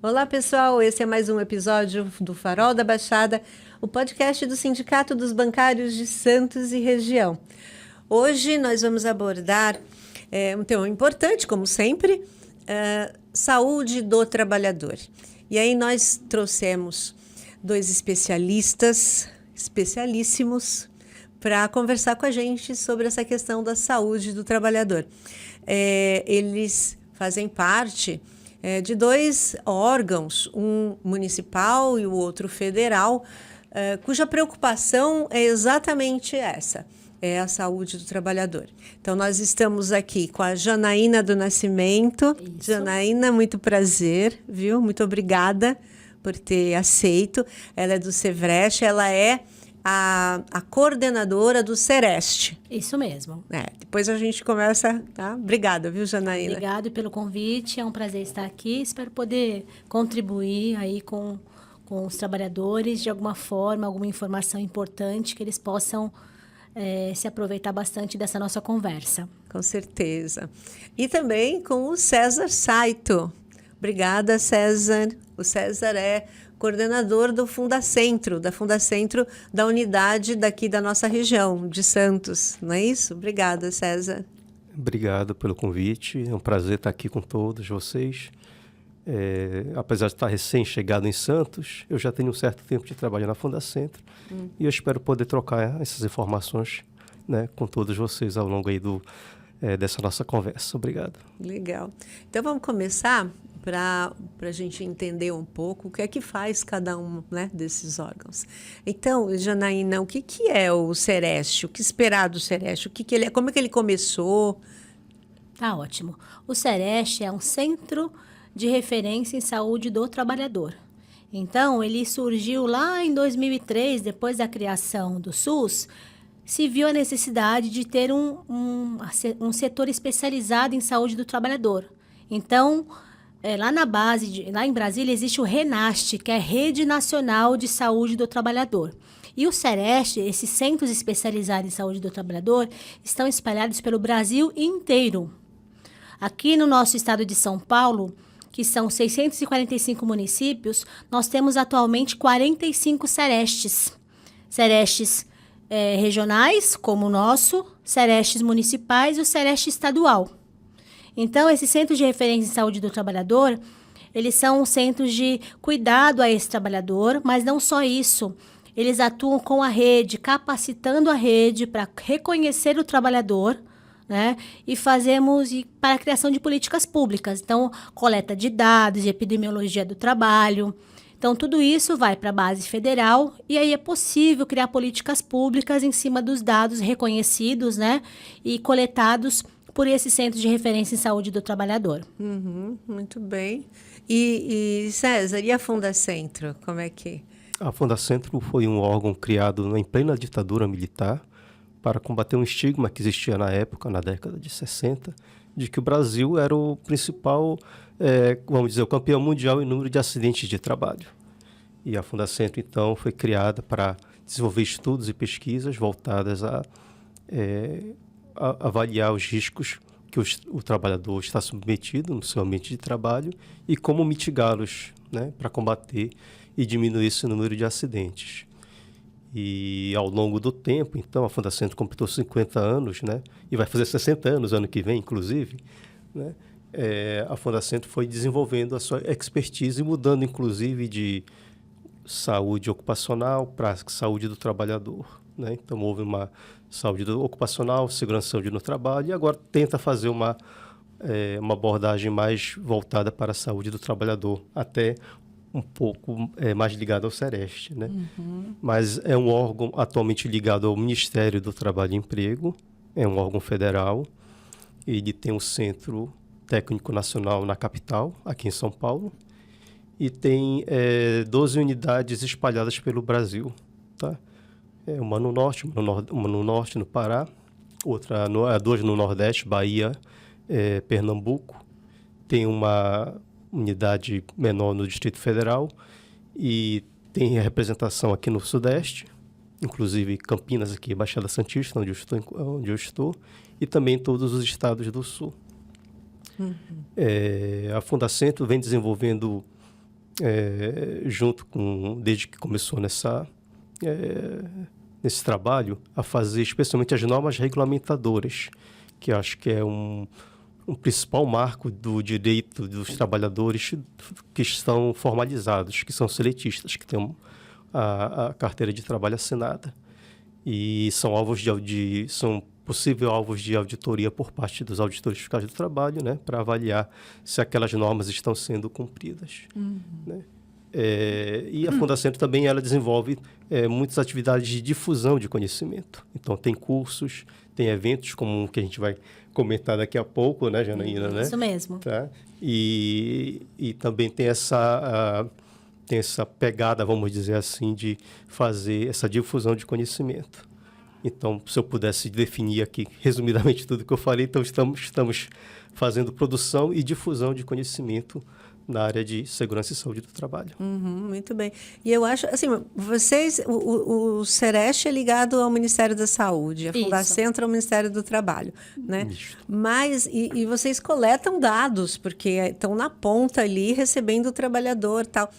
Olá, pessoal. Esse é mais um episódio do Farol da Baixada, o podcast do Sindicato dos Bancários de Santos e Região. Hoje nós vamos abordar um tema importante, como sempre, saúde do trabalhador. E aí nós trouxemos dois especialíssimos, para conversar com a gente sobre essa questão da saúde do trabalhador. Eles fazem parte de dois órgãos, um municipal e o outro federal, cuja preocupação é exatamente essa, é a saúde do trabalhador. Então, nós estamos aqui com a Janaína do Nascimento. Isso. Janaína, muito prazer, viu? Muito obrigada por ter aceito. Ela é do Sevreste, ela é a coordenadora do Sereste. Isso mesmo. Depois a gente começa, tá? Obrigada, viu, Janaína? Obrigado pelo convite, é um prazer estar aqui. Espero poder contribuir aí com os trabalhadores de alguma forma, alguma informação importante que eles possam se aproveitar bastante dessa nossa conversa. Com certeza. E também com o César Saito. Obrigada, César. O César é coordenador do Fundacentro, da unidade daqui da nossa região, de Santos, não é isso? Obrigada, César. Obrigado pelo convite, é um prazer estar aqui com todos vocês. Apesar de estar recém-chegado em Santos, eu já tenho um certo tempo de trabalho na Fundacentro e eu espero poder trocar essas informações, né, com todos vocês ao longo aí dessa nossa conversa. Obrigado. Legal. Então vamos começar para a gente entender um pouco o que é que faz cada um, né, desses órgãos. Então, Janaína, o que é o Sereste? O que esperar do Sereste? O que ele é? Como é que ele começou? Tá ótimo. O Sereste é um centro de referência em saúde do trabalhador. Então, ele surgiu lá em 2003, depois da criação do SUS, se viu a necessidade de ter um setor especializado em saúde do trabalhador. Então, lá em Brasília, existe o RENAST, que é a Rede Nacional de Saúde do Trabalhador. E o Sereste, esses centros especializados em saúde do trabalhador, estão espalhados pelo Brasil inteiro. Aqui no nosso estado de São Paulo, que são 645 municípios, nós temos atualmente 45 Serestes. Serestes regionais, como o nosso, Serestes municipais e o Sereste estadual. Então, esses centros de referência em saúde do trabalhador, eles são centros de cuidado a esse trabalhador, mas não só isso. Eles atuam com a rede, capacitando a rede para reconhecer o trabalhador, né? E fazemos para a criação de políticas públicas. Então, coleta de dados, de epidemiologia do trabalho. Então, tudo isso vai para a base federal e aí é possível criar políticas públicas em cima dos dados reconhecidos, né? E coletados por esse centro de referência em saúde do trabalhador. Muito bem. E César, e a Fundacentro, como é que... A Fundacentro foi um órgão criado em plena ditadura militar para combater um estigma que existia na época, na década de 60, de que o Brasil era o principal, vamos dizer, o campeão mundial em número de acidentes de trabalho. E a Fundacentro, então, foi criada para desenvolver estudos e pesquisas voltadas a avaliar os riscos que o trabalhador está submetido no seu ambiente de trabalho e como mitigá-los, né, para combater e diminuir esse número de acidentes. E ao longo do tempo, então, a Fundacentro completou 50 anos, né, e vai fazer 60 anos ano que vem, inclusive, né, a Fundacentro foi desenvolvendo a sua expertise, mudando, inclusive, de saúde ocupacional para saúde do trabalhador, né? Então, houve uma saúde ocupacional, segurança e saúde no trabalho, e agora tenta fazer uma abordagem mais voltada para a saúde do trabalhador, até um pouco mais ligado ao Sereste, né? Mas é um órgão atualmente ligado ao Ministério do Trabalho e Emprego, é um órgão federal, ele tem um centro técnico nacional na capital, aqui em São Paulo, e tem 12 unidades espalhadas pelo Brasil, tá? Uma no norte, no Pará, duas no Nordeste, Bahia, Pernambuco. Tem uma unidade menor no Distrito Federal e tem representação aqui no Sudeste, inclusive Campinas, aqui, Baixada Santista, onde eu estou, e também em todos os estados do Sul. A Fundacentro vem desenvolvendo desde que começou nesse trabalho, a fazer especialmente as normas regulamentadoras, que acho que é um principal marco do direito dos trabalhadores que estão formalizados, que são seletistas, que têm a carteira de trabalho assinada. E são possíveis alvos de auditoria por parte dos auditores fiscais do trabalho, né, para avaliar se aquelas normas estão sendo cumpridas. Né? E a Fundacentro também ela desenvolve muitas atividades de difusão de conhecimento. Então, tem cursos, tem eventos como o que a gente vai comentar daqui a pouco, né, Janaína? Né? Isso mesmo. Tá? E também tem essa pegada, vamos dizer assim, de fazer essa difusão de conhecimento. Então, se eu pudesse definir aqui, resumidamente, tudo que eu falei, então estamos fazendo produção e difusão de conhecimento na área de segurança e saúde do trabalho. Muito bem. E eu acho, assim, o Sereste é ligado ao Ministério da Saúde, a Fundacentro ao Ministério do Trabalho, né? Isso. Mas, e vocês coletam dados, porque estão na ponta ali, recebendo o trabalhador e tal.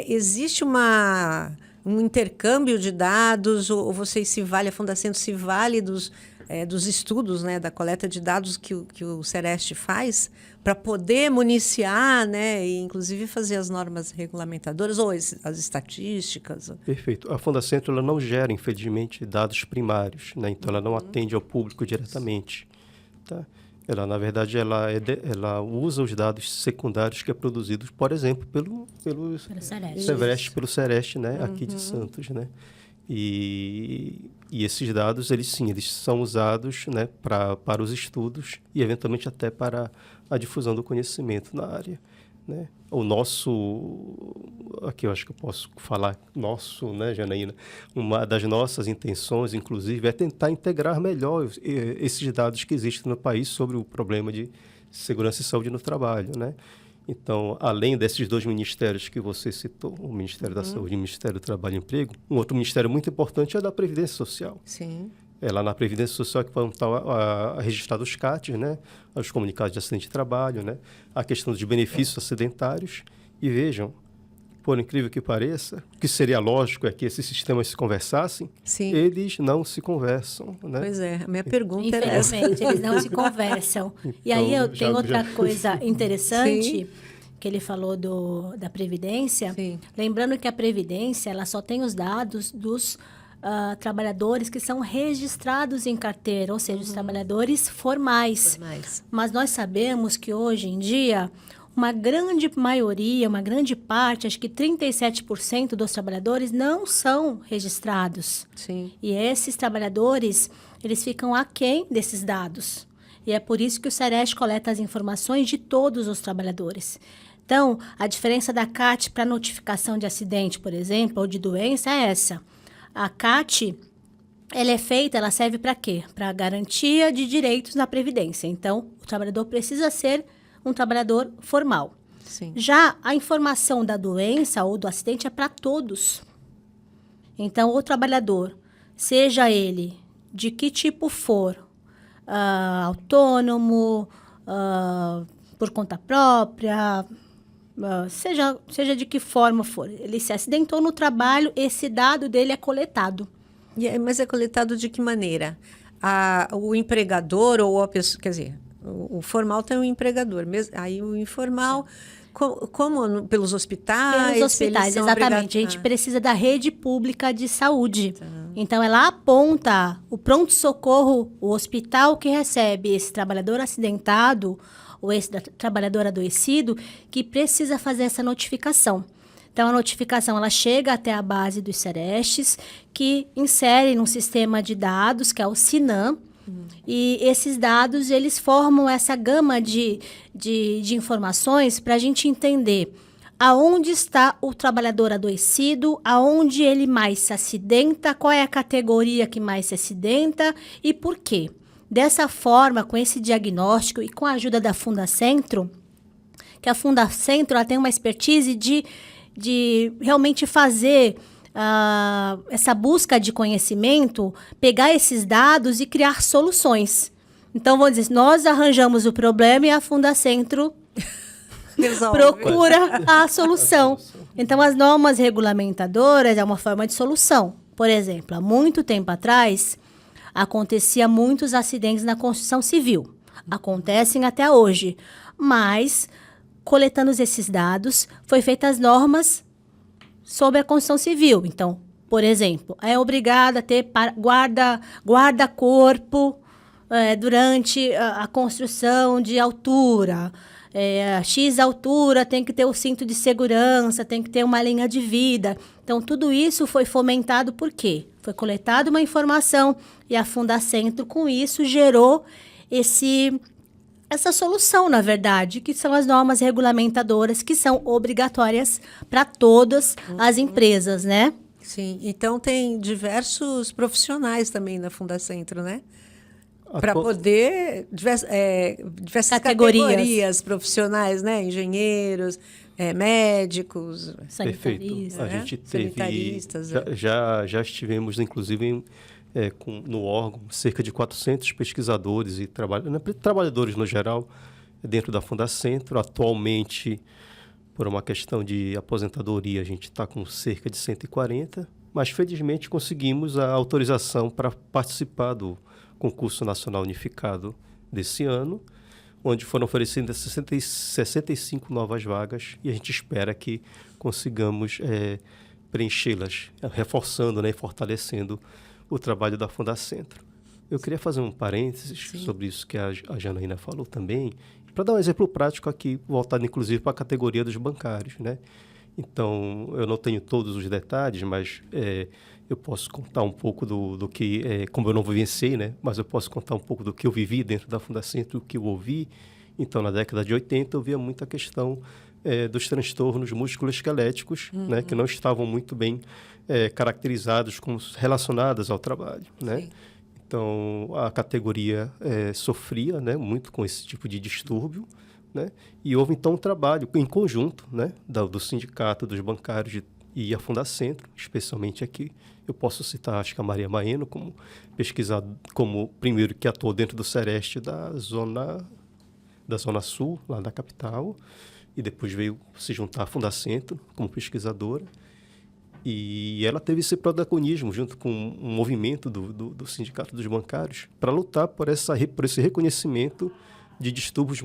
Existe um intercâmbio de dados, ou vocês se vale, a Fundacentro se vale dos estudos, né, da coleta de dados que o Sereste faz, para poder municiar, né, e inclusive fazer as normas regulamentadoras ou as estatísticas? Perfeito. A Fundacentro ela não gera, infelizmente, dados primários, né, então ela não atende ao público diretamente. Tá? Ela, na verdade, ela usa os dados secundários que é produzidos, por exemplo, pelo Sereste, né, aqui de Santos, né? E esses dados, eles são usados, né, para os estudos e, eventualmente, até para a difusão do conhecimento na área. Né? Aqui eu acho que eu posso falar né, Janaína? Uma das nossas intenções, inclusive, é tentar integrar melhor esses dados que existem no país sobre o problema de segurança e saúde no trabalho, né? Então, além desses dois ministérios que você citou, o Ministério da Saúde e o Ministério do Trabalho e Emprego, um outro ministério muito importante é o da Previdência Social. Sim. É lá na Previdência Social que vão estar registrados os CATs, né? Os comunicados de acidente de trabalho, né? A questão dos benefícios acidentários. E vejam, por incrível que pareça, o que seria lógico é que esses sistemas se conversassem. Sim. Eles não se conversam. Né? Pois é, a minha pergunta era essa. Infelizmente, eles não se conversam. E aí tem outra coisa interessante, que ele falou da Previdência. Sim. Lembrando que a Previdência ela só tem os dados dos trabalhadores que são registrados em carteira, ou seja, os trabalhadores formais. Mas nós sabemos que hoje em dia uma grande maioria, uma grande parte, acho que 37% dos trabalhadores não são registrados. Sim. E esses trabalhadores, eles ficam aquém desses dados. E é por isso que o Sereste coleta as informações de todos os trabalhadores. Então, a diferença da CAT para notificação de acidente, por exemplo, ou de doença é essa. A CAT, ela serve para quê? Para garantia de direitos na Previdência. Então, o trabalhador precisa ser um trabalhador formal. Sim. Já a informação da doença ou do acidente é para todos. Então, o trabalhador, seja ele de que tipo for, autônomo, por conta própria, seja de que forma for, ele se acidentou no trabalho, esse dado dele é coletado. Mas é coletado de que maneira? O empregador ou a pessoa, quer dizer, o formal tem um empregador, aí o informal, como pelos hospitais? Pelos hospitais, exatamente. A gente precisa da rede pública de saúde. Então, ela aponta o pronto-socorro, o hospital que recebe esse trabalhador acidentado ou esse trabalhador adoecido, que precisa fazer essa notificação. Então, a notificação ela chega até a base dos Serestes, que inserem num sistema de dados, que é o SINAM, e esses dados, eles formam essa gama de informações para a gente entender aonde está o trabalhador adoecido, aonde ele mais se acidenta, qual é a categoria que mais se acidenta e por quê. Dessa forma, com esse diagnóstico e com a ajuda da Fundacentro, que a Fundacentro ela tem uma expertise de realmente fazer essa busca de conhecimento, pegar esses dados e criar soluções. Então, vamos dizer, nós arranjamos o problema e a Fundacentro Resolve. procura a solução. Então, as normas regulamentadoras é uma forma de solução. Por exemplo, há muito tempo atrás, acontecia muitos acidentes na construção civil. Acontecem até hoje. Mas, coletando esses dados, foi feitas as normas sobre a construção civil. Então, por exemplo, é obrigada a ter guarda-corpo durante a construção de altura. X altura tem que ter o cinto de segurança, tem que ter uma linha de vida. Então, tudo isso foi fomentado por quê? Foi coletada uma informação e a Fundacentro, com isso, gerou essa solução, na verdade, que são as normas regulamentadoras, que são obrigatórias para todas as empresas, né? Sim, então tem diversos profissionais também na Fundacentro, né? Para poder... diversas categorias profissionais, né? Engenheiros, médicos... Perfeito. A gente teve... Sanitaristas. Já estivemos, inclusive, no órgão, cerca de 400 pesquisadores e trabalhadores no geral, dentro da Fundacentro. Atualmente, por uma questão de aposentadoria, a gente está com cerca de 140, mas felizmente conseguimos a autorização para participar do Concurso Nacional Unificado desse ano, onde foram oferecidas 65 novas vagas e a gente espera que consigamos preenchê-las, reforçando, né, e fortalecendo o trabalho da Fundacentro. Eu queria fazer um parênteses sobre isso que a Janaína falou também, para dar um exemplo prático aqui, voltado inclusive para a categoria dos bancários, né? Então, eu não tenho todos os detalhes, mas eu posso contar um pouco do que, como eu não vivenciei, né? Mas eu posso contar um pouco do que eu vivi dentro da Fundacentro, o que eu ouvi. Então, na década de 80, eu via muita questão dos transtornos musculoesqueléticos, né? Que não estavam muito bem caracterizados como relacionados ao trabalho, né? Então, a categoria sofria, né, muito com esse tipo de distúrbio, né? E houve, então, um trabalho em conjunto, né, do sindicato, dos bancários e a Fundacentro, especialmente aqui. Eu posso citar, acho que a Maria Maeno como pesquisadora, como primeiro que atuou dentro do Sereste da Zona Sul, lá da capital, e depois veio se juntar à Fundacentro como pesquisadora. E ela teve esse protagonismo junto com um movimento do Sindicato dos Bancários para lutar por esse reconhecimento de distúrbios,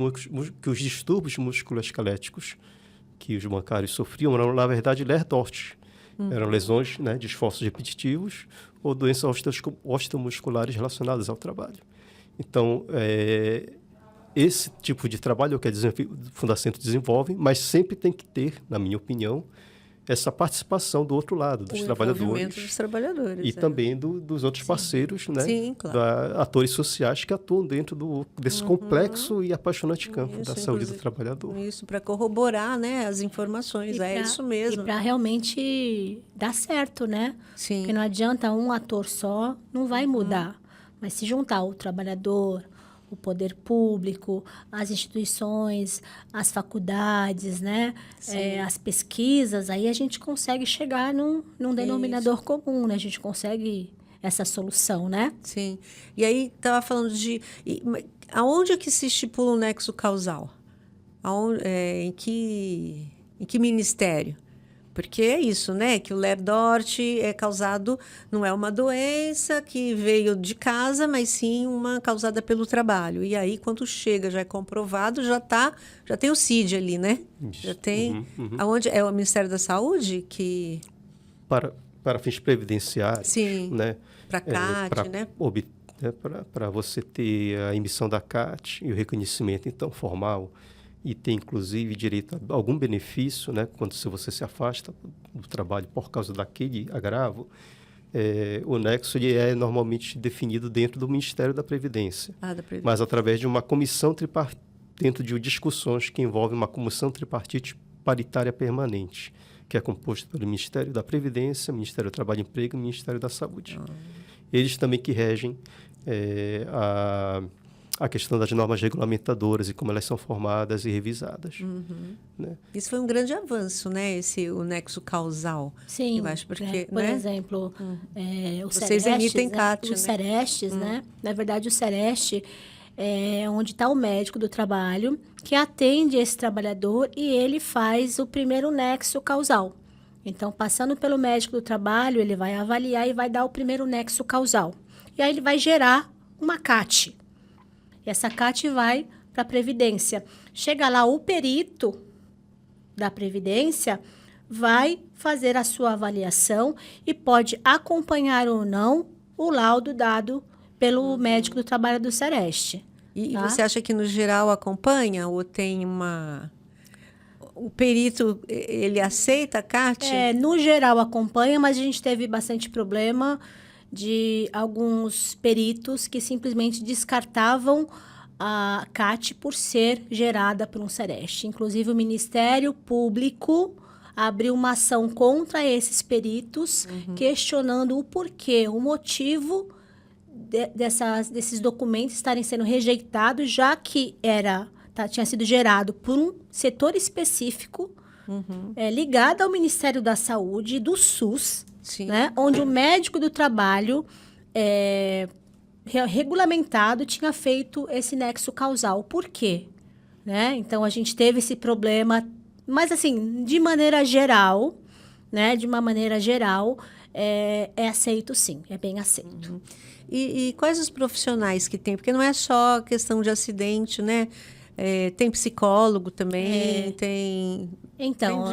que os distúrbios musculoesqueléticos que os bancários sofriam eram, na verdade, lerdortes. Eram lesões, né, de esforços repetitivos ou doenças osteomusculares relacionadas ao trabalho. Então, esse tipo de trabalho que a Fundacentro desenvolve, mas sempre tem que ter, na minha opinião, essa participação do outro lado, dos trabalhadores. E também dos outros parceiros, né? Sim, claro. Atores sociais que atuam dentro desse complexo e apaixonante campo da saúde do trabalhador. Isso, para corroborar, né, as informações, isso mesmo. E para realmente dar certo, né? Sim. Porque não adianta um ator só, não vai mudar. Mas se juntar o trabalhador, o poder público, as instituições, as faculdades, né? As pesquisas, aí a gente consegue chegar num denominador comum, né? A gente consegue essa solução, né? Sim. E aí, estava falando aonde é que se estipula o nexo causal? Em que ministério? Porque é isso, né? Que o Ler-Dort é causado, não é uma doença que veio de casa, mas sim uma causada pelo trabalho. E aí, quando chega, já é comprovado, já tem o CID ali, né? Isso. Já tem... Aonde é o Ministério da Saúde que... Para fins previdenciários, sim, né? Para a CAT, né? Para você ter a emissão da CAT e o reconhecimento, então, formal, e ter, inclusive, direito a algum benefício, né, se você se afasta do trabalho por causa daquele agravo, o nexo ele é normalmente definido dentro do Ministério da Previdência, mas através de uma comissão tripartite, dentro de discussões que envolvem uma comissão tripartite paritária permanente, que é composta pelo Ministério da Previdência, Ministério do Trabalho e Emprego e Ministério da Saúde. Eles também que regem a questão das normas regulamentadoras e como elas são formadas e revisadas. Né? Isso foi um grande avanço, né? O nexo causal. Sim. Eu acho porque, por exemplo, vocês emitem CAT, os Serestes, né? Na verdade, o Sereste onde está o médico do trabalho, que atende esse trabalhador e ele faz o primeiro nexo causal. Então, passando pelo médico do trabalho, ele vai avaliar e vai dar o primeiro nexo causal. E aí ele vai gerar uma CAT. E essa CAT vai para a Previdência. Chega lá, o perito da Previdência vai fazer a sua avaliação e pode acompanhar ou não o laudo dado pelo médico do trabalho do Sereste. E tá? você acha que, no geral, acompanha ou tem uma... O perito, ele aceita a CAT? No geral acompanha, mas a gente teve bastante problema de alguns peritos que simplesmente descartavam a CAT por ser gerada por um Sereste. Inclusive, o Ministério Público abriu uma ação contra esses peritos, questionando o porquê, o motivo desses documentos estarem sendo rejeitados, já que tinha sido gerado por um setor específico ligado ao Ministério da Saúde, do SUS, né, onde o médico do trabalho regulamentado tinha feito esse nexo causal. Por quê? Né? Então, a gente teve esse problema, mas assim, de maneira geral, né, é aceito sim, é bem aceito. E quais os profissionais que tem? Porque não é só questão de acidente, né? Tem psicólogo também, tem... Então,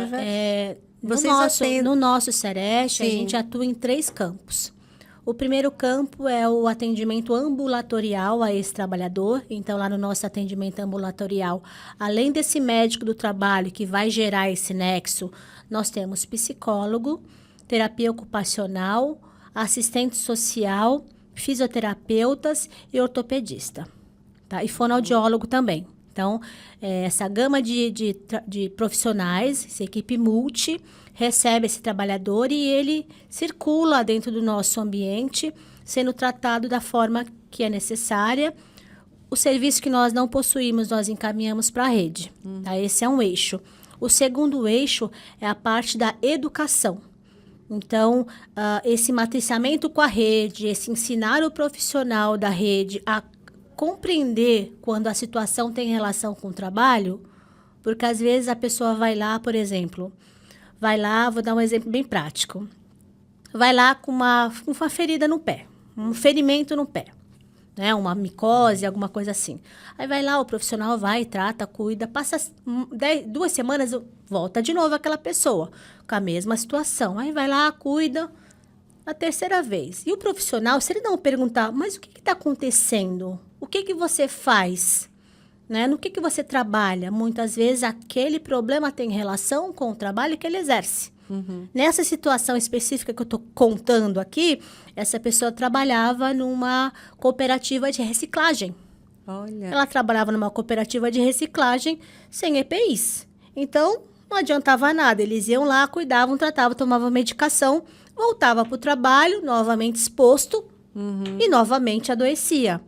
Vocês no nosso Sereste, a gente atua em 3 campos. O primeiro campo é o atendimento ambulatorial a esse trabalhador. Então, lá no nosso atendimento ambulatorial, além desse médico do trabalho que vai gerar esse nexo, nós temos psicólogo, terapia ocupacional, assistente social, fisioterapeutas e ortopedista. Tá? E fonoaudiólogo também. Então, essa gama de profissionais, essa equipe multi, recebe esse trabalhador e ele circula dentro do nosso ambiente, sendo tratado da forma que é necessária. O serviço que nós não possuímos, nós encaminhamos para a rede. Tá? Esse é um eixo. O segundo eixo é a parte da educação. Então, esse matriciamento com a rede, esse ensinar o profissional da rede a compreender quando a situação tem relação com o trabalho, porque às vezes a pessoa vai lá, por exemplo, vou dar um exemplo bem prático, vai lá com uma ferida no pé, um ferimento no pé, né, uma micose, alguma coisa assim. Aí vai lá, o profissional vai, trata, cuida, passa 2 semanas, volta de novo aquela pessoa, com a mesma situação. Aí vai lá, cuida, a 3ª vez. E o profissional, se ele não perguntar, mas o que está acontecendo? O que você faz? Né? No que você trabalha? Muitas vezes aquele problema tem relação com o trabalho que ele exerce. Nessa situação específica que eu estou contando aqui, essa pessoa trabalhava numa cooperativa de reciclagem. Olha. Ela trabalhava numa cooperativa de reciclagem sem EPIs. Então, não adiantava nada. Eles iam lá, cuidavam, tratavam, tomavam medicação, voltava para o trabalho, novamente exposto e novamente adoecia.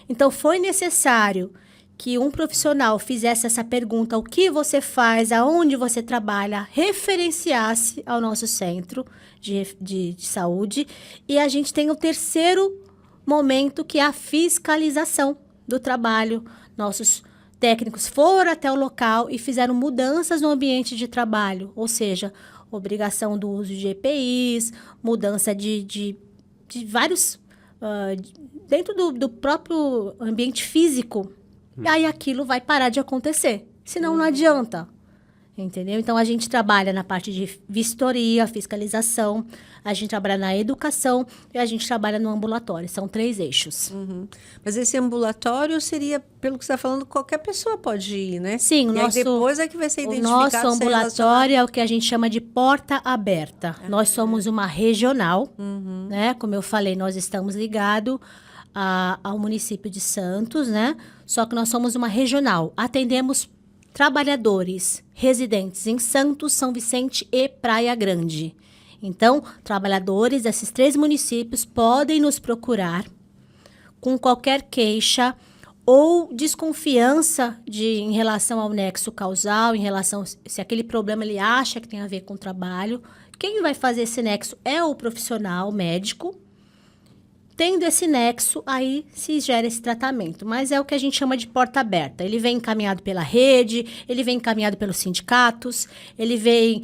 Então, foi necessário que um profissional fizesse essa pergunta, o que você faz, aonde você trabalha, referenciasse ao nosso centro de saúde. E a gente tem o terceiro momento, que é a fiscalização do trabalho. Nossos técnicos foram até o local e fizeram mudanças no ambiente de trabalho, ou seja, obrigação do uso de EPIs, mudança de vários... dentro do próprio ambiente físico, e aí aquilo vai parar de acontecer. Senão não adianta. Entendeu? Então, a gente trabalha na parte de vistoria, fiscalização, a gente trabalha na educação e a gente trabalha no ambulatório. São 3 eixos. Mas esse ambulatório seria, pelo que você está falando, qualquer pessoa pode ir, né? Sim, aí depois é que vai ser identificado. O nosso ambulatório é o que a gente chama de porta aberta. Nós somos uma regional, né? Como eu falei, nós estamos ligados ao município de Santos, né? Só que nós somos uma regional. Atendemos trabalhadores residentes em Santos, São Vicente e Praia Grande. Então, trabalhadores desses 3 municípios podem nos procurar com qualquer queixa ou desconfiança em relação ao nexo causal, em relação se aquele problema ele acha que tem a ver com o trabalho. Quem vai fazer esse nexo é o profissional médico, tendo esse nexo, aí se gera esse tratamento. Mas é o que a gente chama de porta aberta. Ele vem encaminhado pela rede, ele vem encaminhado pelos sindicatos, ele vem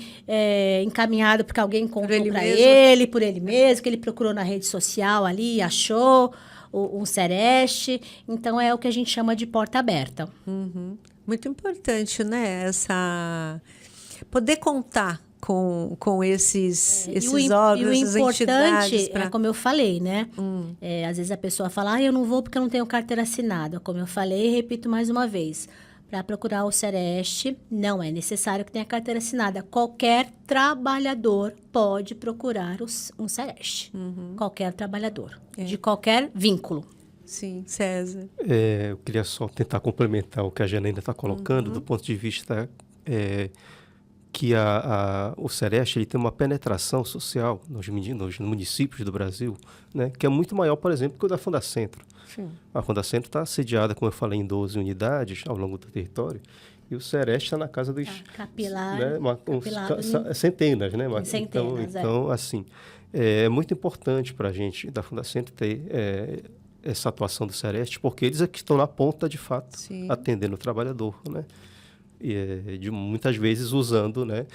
encaminhado porque alguém contou para ele, por ele mesmo, que ele procurou na rede social ali, achou um Sereste. Então, é o que a gente chama de porta aberta. Uhum. Muito importante, né? Poder contar com esses órgãos, essas entidades. E o importante é como eu falei, né? Às vezes a pessoa fala, eu não vou porque eu não tenho carteira assinada. Como eu falei, repito mais uma vez. Para procurar o Sereste, não é necessário que tenha carteira assinada. Qualquer trabalhador pode procurar um Sereste. Qualquer trabalhador, de qualquer vínculo. Sim, César. Eu queria só tentar complementar o que a Janaína está colocando, do ponto de vista que o Sereste ele tem uma penetração social nos municípios do Brasil, né, que é muito maior, por exemplo, que o da Fundacentro. Sim. A Fundacentro está sediada, como eu falei, em 12 unidades ao longo do território, e o Sereste está na casa dos... Capilar, né, centenas, né? Centenas, então assim, é muito importante para a gente da Fundacentro ter essa atuação do Sereste, porque eles é que estão na ponta, de fato, sim, atendendo o trabalhador, né? Muitas vezes usando, né,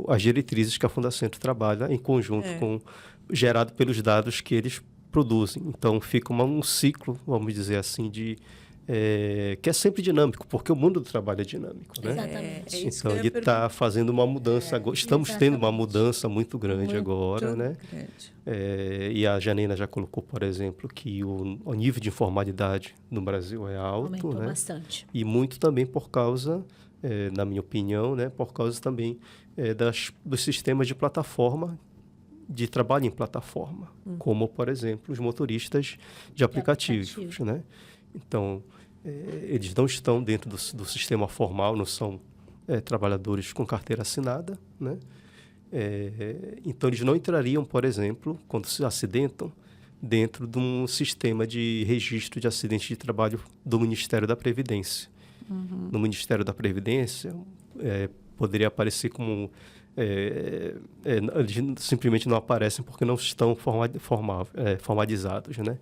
as diretrizes que a Fundacentro trabalha em conjunto gerado pelos dados que eles produzem. Então, fica um ciclo, vamos dizer assim, que é sempre dinâmico, porque o mundo do trabalho é dinâmico, né? Exatamente. Então, ele está fazendo uma mudança agora. Estamos tendo uma mudança muito grande agora, né? E a Janaína já colocou, por exemplo, que o nível de informalidade no Brasil é alto, aumentou, né? Bastante. E muito também por causa, na minha opinião, né? Por causa também dos sistemas de plataforma, de trabalho em plataforma, como, por exemplo, os motoristas de aplicativos, né? Então, eles não estão dentro do sistema formal, não são trabalhadores com carteira assinada, né? Então, eles não entrariam, por exemplo, quando se acidentam, dentro de um sistema de registro de acidente de trabalho do Ministério da Previdência. No Ministério da Previdência, poderia aparecer como... eles simplesmente não aparecem porque não estão formalizados, né?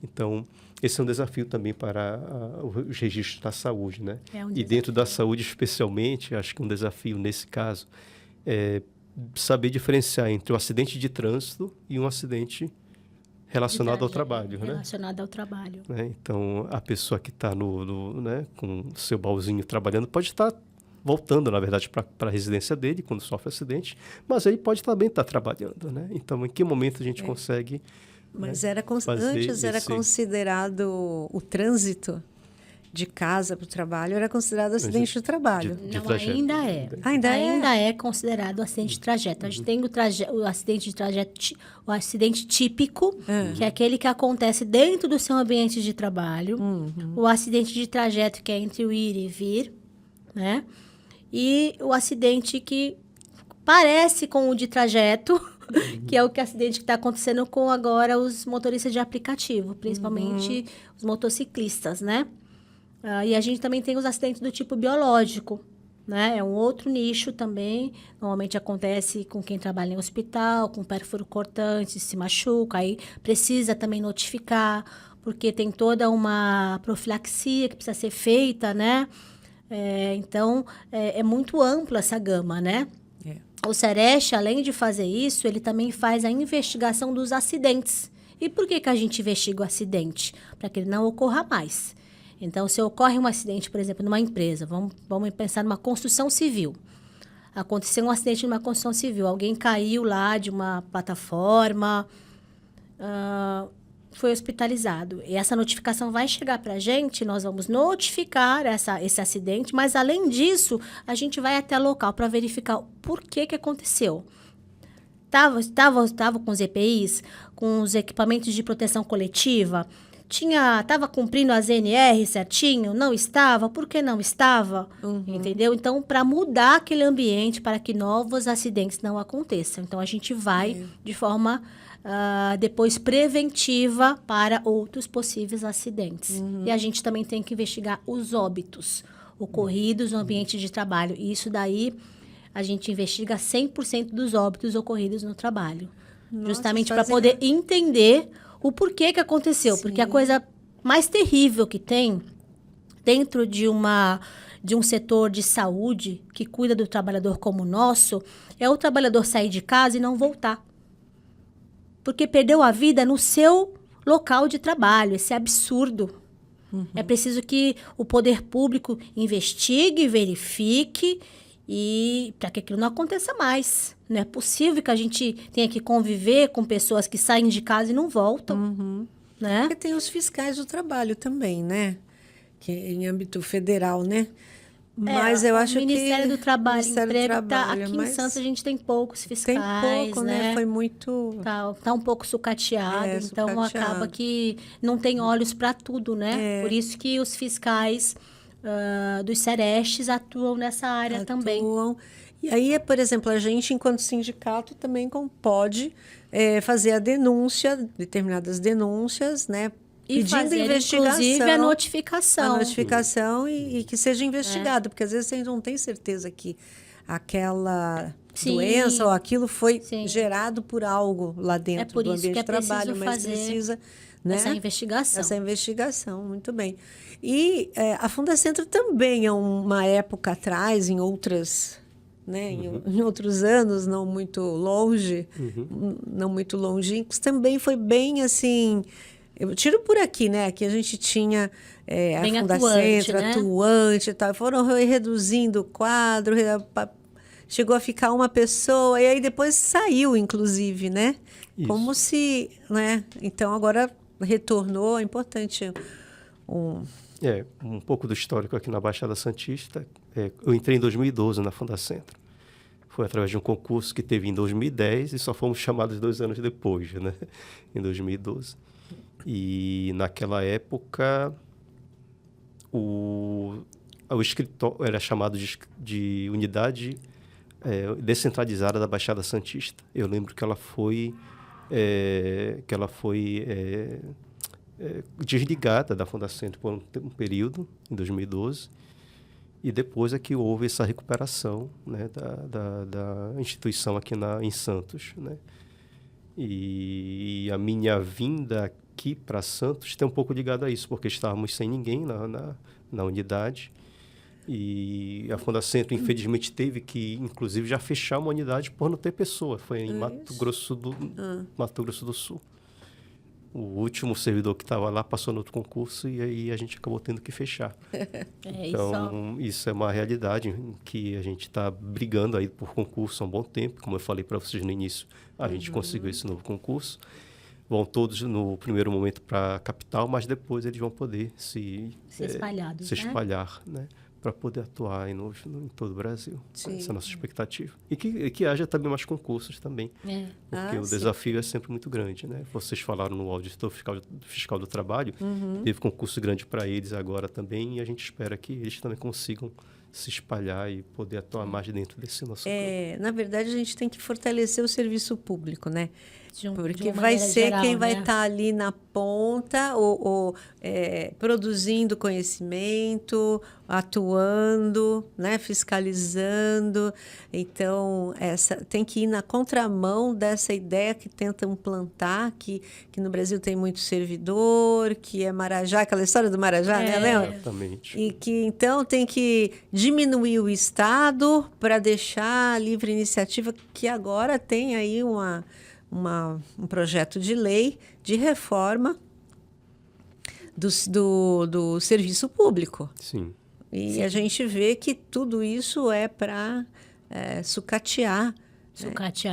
Então, esse é um desafio também para os registros da saúde, né? E dentro da saúde, especialmente, acho que um desafio nesse caso é saber diferenciar entre um acidente de trânsito e um acidente relacionado ao trabalho, né? Relacionado ao trabalho. Então, a pessoa que está né, com o seu baúzinho trabalhando pode estar voltando, na verdade, para a residência dele quando sofre acidente, mas ele pode também estar trabalhando, né? Então, em que momento a gente consegue... Mas antes era considerado o trânsito de casa para o trabalho, era considerado acidente de trabalho. Não, ainda é. Ainda é considerado acidente de trajeto. A gente tem o acidente de trajeto, o acidente típico, que é aquele que acontece dentro do seu ambiente de trabalho. O acidente de trajeto, que é entre o ir e vir, né? E o acidente que parece com o de trajeto, que é o acidente que está acontecendo com agora os motoristas de aplicativo, principalmente os motociclistas, né? E a gente também tem os acidentes do tipo biológico, né? É um outro nicho também. Normalmente acontece com quem trabalha em hospital, com pérfuro cortante, se machuca, aí precisa também notificar, porque tem toda uma profilaxia que precisa ser feita, né? Então, é muito ampla essa gama, né? O Sereste, além de fazer isso, ele também faz a investigação dos acidentes. E por que a gente investiga o acidente? Para que ele não ocorra mais. Então, se ocorre um acidente, por exemplo, numa empresa, vamos pensar numa construção civil. Aconteceu um acidente numa construção civil, alguém caiu lá de uma plataforma, foi hospitalizado. E essa notificação vai chegar para a gente, nós vamos notificar esse acidente, mas, além disso, a gente vai até o local para verificar por que aconteceu. Estava com os EPIs, com os equipamentos de proteção coletiva, estava cumprindo a ZNR certinho? Não estava? Por que não estava? Entendeu? Então, para mudar aquele ambiente, para que novos acidentes não aconteçam. Então, a gente vai de forma depois preventiva para outros possíveis acidentes. E a gente também tem que investigar os óbitos ocorridos no ambiente de trabalho. E isso daí, a gente investiga 100% dos óbitos ocorridos no trabalho. Justamente para poder entender o porquê que aconteceu. Sim. Porque a coisa mais terrível que tem dentro de um setor de saúde que cuida do trabalhador como o nosso é o trabalhador sair de casa e não voltar. Porque perdeu a vida no seu local de trabalho. Esse é absurdo. É preciso que o poder público investigue, verifique e para que aquilo não aconteça mais. Não é possível que a gente tenha que conviver com pessoas que saem de casa e não voltam, né? Porque tem os fiscais do trabalho também, né? Que é em âmbito federal, né? Mas eu acho que... O Ministério do Trabalho, Ministério do Emprego, Trabalho, aqui em mas Santos a gente tem poucos tem fiscais, pouco, né? Foi muito... Tá um pouco sucateado, então sucateado. acaba que não tem olhos para tudo, né? Por isso que os fiscais dos Serestes atuam nessa área também. atuam. E aí, por exemplo, a gente, enquanto sindicato, também pode fazer a denúncia, determinadas denúncias, né? E Pedindo fazer, investigação. inclusive, a notificação. E que seja investigado, porque às vezes a gente não tem certeza que aquela Sim. doença ou aquilo foi Sim. gerado por algo lá dentro por do isso ambiente que é de trabalho, preciso mas fazer precisa, né? essa investigação. Essa investigação, muito bem. E a Fundacentro também, há uma época atrás, em outras... Né, em outros anos, não muito longe, não muito longínquos, também foi bem assim. Eu tiro por aqui, né? Aqui a gente tinha Bem a atuante, Fundacentro, né? atuante e tal. Foram reduzindo o quadro, chegou a ficar uma pessoa, e aí depois saiu, inclusive, né? Isso. Como se, né? Então agora retornou, é importante. Um pouco do histórico aqui na Baixada Santista. Eu entrei em 2012 na Fundacentro. Foi através de um concurso que teve em 2010 e só fomos chamados 2 anos depois, né? Em 2012. E naquela época o escritório era chamado de Unidade Descentralizada da Baixada Santista. Eu lembro que ela foi desligada da Fundacentro por um período, em 2012, e depois é que houve essa recuperação, né, da instituição aqui em Santos, né? E a minha vinda aqui para Santos tem um pouco ligado a isso, porque estávamos sem ninguém na unidade, e a Fundacentro, infelizmente, teve que, inclusive, já fechar uma unidade por não ter pessoa. Foi em Mato Grosso do Sul. O último servidor que estava lá passou no outro concurso e aí a gente acabou tendo que fechar. Então, isso é uma realidade em que a gente está brigando aí por concurso há um bom tempo. Como eu falei para vocês no início, a gente conseguiu esse novo concurso. Vão todos, no primeiro momento, para a capital, mas depois eles vão poder se espalhar, né? Para poder atuar em todo o Brasil. Sim. Essa é a nossa expectativa. E que haja também mais concursos também. Porque o desafio é sempre muito grande, né? Vocês falaram no auditor fiscal do trabalho, teve concurso grande para eles agora também, e a gente espera que eles também consigam se espalhar e poder atuar mais dentro desse nosso campo. Na verdade, a gente tem que fortalecer o serviço público, né? Porque de vai ser geral, quem vai né? estar ali na ponta, produzindo conhecimento, atuando, né? Fiscalizando. Então, tem que ir na contramão dessa ideia que tentam plantar, que no Brasil tem muito servidor, que é Marajá, aquela história do Marajá, né? Lembra? Exatamente. E que, então, tem que diminuir o Estado para deixar a livre iniciativa, que agora tem aí um projeto de lei de reforma do serviço público. Sim. E a gente vê que tudo isso é para sucatear.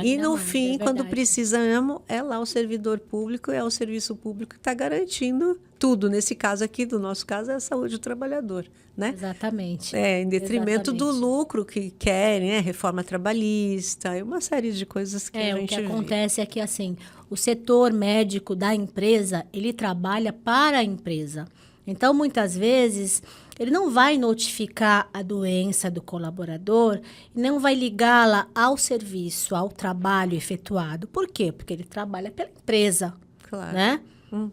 E no fim, quando precisamos, é lá o servidor público, é o serviço público que está garantindo tudo. Nesse caso aqui, do nosso caso, é a saúde do trabalhador, né? Exatamente. Em detrimento do lucro que querem, né? Reforma trabalhista e uma série de coisas que a gente vê. O que acontece é que, assim, o setor médico da empresa, ele trabalha para a empresa. Então, muitas vezes, ele não vai notificar a doença do colaborador e não vai ligá-la ao serviço, ao trabalho efetuado. Por quê? Porque ele trabalha pela empresa, Claro. né?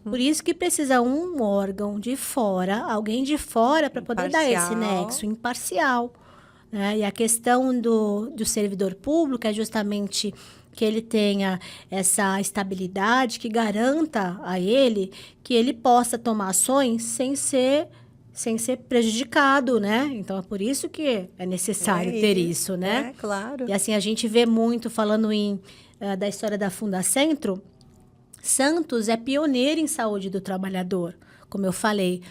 Por isso que precisa um órgão de fora, alguém de fora, para poder dar esse nexo imparcial. Né? E a questão do servidor público é justamente que ele tenha essa estabilidade, que garanta a ele que ele possa tomar ações sem ser prejudicado, né? Então, é por isso que é necessário ter isso, né? É, claro. E assim, a gente vê muito, falando da história da Fundacentro, Santos é pioneiro em saúde do trabalhador. Como eu falei,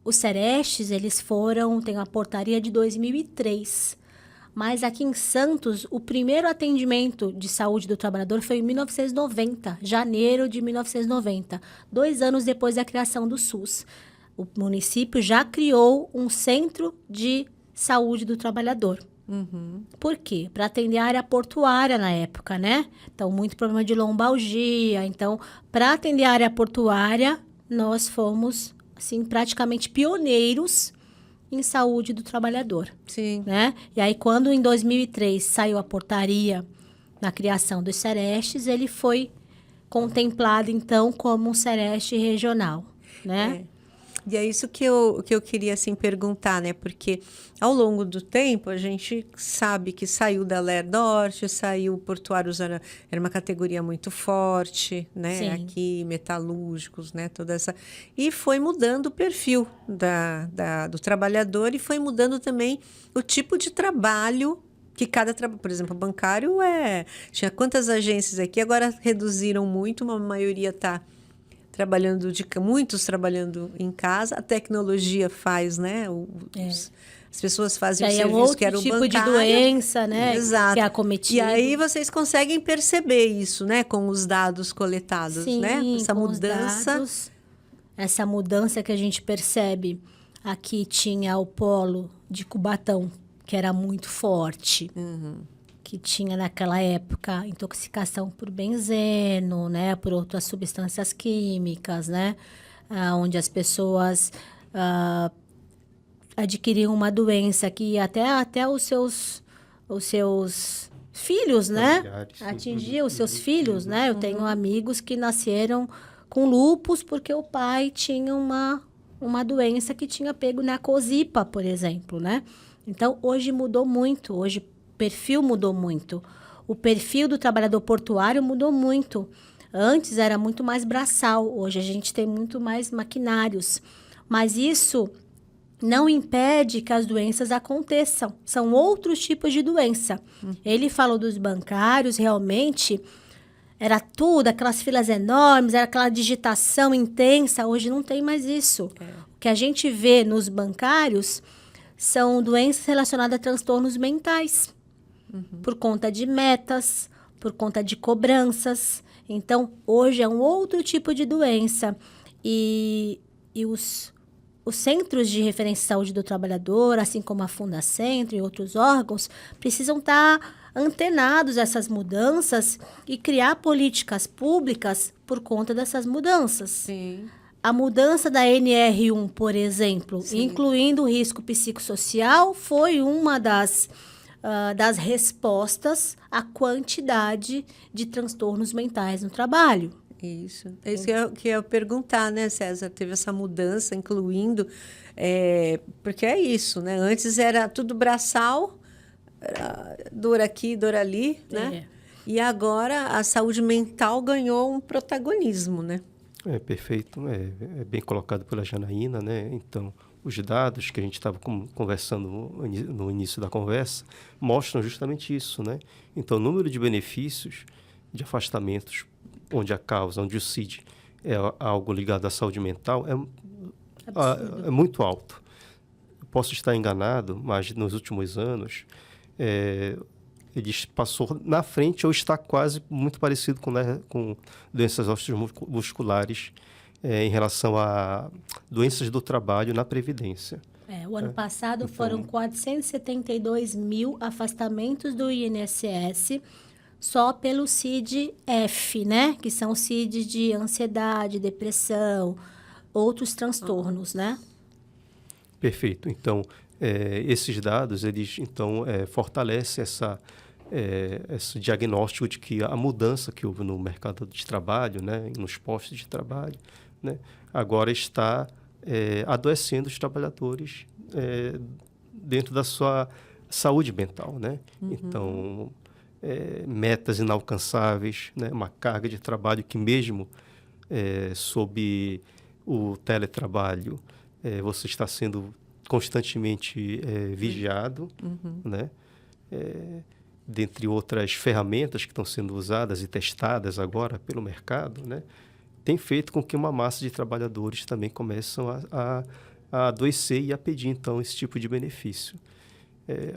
os Serestes, eles têm uma portaria de 2003. Mas aqui em Santos, o primeiro atendimento de saúde do trabalhador foi em 1990, janeiro de 1990, 2 anos depois da criação do SUS. O município já criou um centro de saúde do trabalhador. Por quê? Para atender a área portuária na época, né? Então, muito problema de lombalgia. Então, para atender a área portuária, nós fomos, assim, praticamente pioneiros em saúde do trabalhador. Sim. Né? E aí, quando em 2003 saiu a portaria na criação dos Serestes, ele foi contemplado, então, como um Sereste regional, né? E é isso que eu queria, assim, perguntar, né? Porque ao longo do tempo, a gente sabe que saiu da LER-Norte, saiu Portuários, era uma categoria muito forte, né? Sim. Aqui, metalúrgicos, né? Toda essa... E foi mudando o perfil do trabalhador e foi mudando também o tipo de trabalho que por exemplo, o bancário tinha quantas agências aqui, agora reduziram muito, uma maioria está muitos trabalhando em casa, a tecnologia faz, né? As pessoas fazem o serviço que era o bancário. Tipo de doença, né? Exato. Que é acometido. E aí vocês conseguem perceber isso, né? Com os dados coletados, Sim, né? Essa com mudança. os dados, essa mudança que a gente percebe. Aqui tinha o polo de Cubatão, que era muito forte. Que tinha naquela época intoxicação por benzeno, né, por outras substâncias químicas, né, onde as pessoas adquiriam uma doença que até os seus filhos, né, atingia os seus filhos, né. Eu tenho amigos que nasceram com lúpus porque o pai tinha uma doença que tinha pego na cosipa, por exemplo, né. Então, hoje mudou muito, hoje o perfil mudou muito. O perfil do trabalhador portuário mudou muito. Antes era muito mais braçal, hoje a gente tem muito mais maquinários. Mas isso não impede que as doenças aconteçam. São outros tipos de doença. Ele falou dos bancários, realmente era tudo, aquelas filas enormes, era aquela digitação intensa. Hoje não tem mais isso. O que a gente vê nos bancários são doenças relacionadas a transtornos mentais. Por conta de metas, por conta de cobranças. Então, hoje é um outro tipo de doença. E os centros de referência de saúde do trabalhador, assim como a Fundacentro e outros órgãos, precisam estar antenados a essas mudanças e criar políticas públicas por conta dessas mudanças. Sim. A mudança da NR1, por exemplo, incluindo o risco psicossocial, foi uma das respostas à quantidade de transtornos mentais no trabalho. Isso. É isso que eu ia perguntar, né, César? Teve essa mudança, incluindo... porque é isso, né? Antes era tudo braçal, dor aqui, dor ali, né? E agora a saúde mental ganhou um protagonismo, né? Perfeito. É bem colocado pela Janaína, né? Então, os dados que a gente estava conversando no início da conversa mostram justamente isso, né? Então, o número de benefícios de afastamentos onde a causa, onde o CID é algo ligado à saúde mental é muito alto. Eu posso estar enganado, mas nos últimos anos ele passou na frente ou está quase muito parecido com doenças osteomusculares em relação a doenças do trabalho na Previdência. O ano passado foram 472 mil afastamentos do INSS só pelo CID-F, né? Que são CID de ansiedade, depressão, outros transtornos, né? Perfeito. Então, esses dados, eles, fortalecem esse diagnóstico de que a mudança que houve no mercado de trabalho, né, nos postos de trabalho, né, agora está adoecendo os trabalhadores dentro da sua saúde mental, né? Então, metas inalcançáveis, né? Uma carga de trabalho que mesmo sob o teletrabalho, você está sendo constantemente vigiado, né? Dentre outras ferramentas que estão sendo usadas e testadas agora pelo mercado, né? Tem feito com que uma massa de trabalhadores também começam a adoecer e a pedir, então, esse tipo de benefício.